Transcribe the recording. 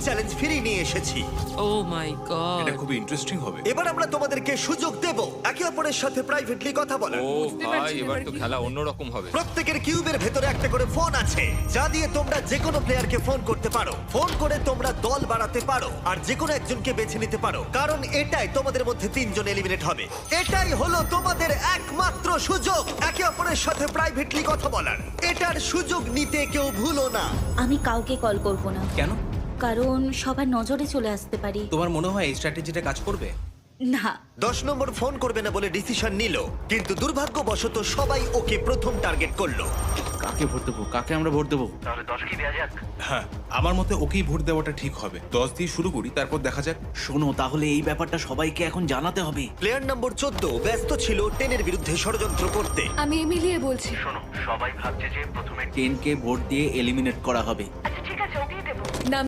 Challenge ফিরিয়ে নিয়ে এসেছি। ও মাই গড। এটা খুবই ইন্টারেস্টিং হবে। এবার আমরা তোমাদেরকে সুযোগ দেব একে অপরের সাথে প্রাইভেটলি কথা বলার। ও ভাই, এবার তো খেলা অন্যরকম হবে। প্রত্যেকের কিউবের ভেতরে একটা করে ফোন আছে, যা দিয়ে তোমরা যে কোনো প্লেয়ারকে ফোন করতে পারো। ফোন করে তোমরা দল বাড়াতে পারো আর যে কোনো একজনকে বেছে নিতে পারো, কারণ এটাই তোমাদের মধ্যে 3 জন এলিমিনেট হবে। এটাই হলো তোমাদের একমাত্র সুযোগ একে অপরের সাথে প্রাইভেটলি কথা বলার। এটার সুযোগ নিতে কেউ ভুলো না। আমি কাউকে কল করব না, কেন? কারণ সবার নজরে চলে আসতে পারি। তোমার মনে হয় এই স্ট্র্যাটেজিটা কাজ করবে? না, 10 নম্বর ফোন করবে না বলে ডিসিশন নিল, কিন্তু দুর্ভাগ্যবশত সবাই ওকে প্রথম টার্গেট করলো। কাকে ভোট দেবো? কাকে আমরা ভোট দেবো? হ্যাঁ, আমার মতে ওকেই ভোট দেওয়াটা ঠিক হবে। 10 দিয়ে শুরু করি, তারপর দেখা যাক। শোনো, তাহলে এই ব্যাপারটা সবাইকে এখন জানাতে হবে। প্লেয়ার নম্বর 14 ব্যস্ত ছিল 10 এর বিরুদ্ধে ষড়যন্ত্র করতে। আমি এমিলিয়ে বলছি। 10কে ভোট দিয়ে এলিমিনেট করা হবে। নাম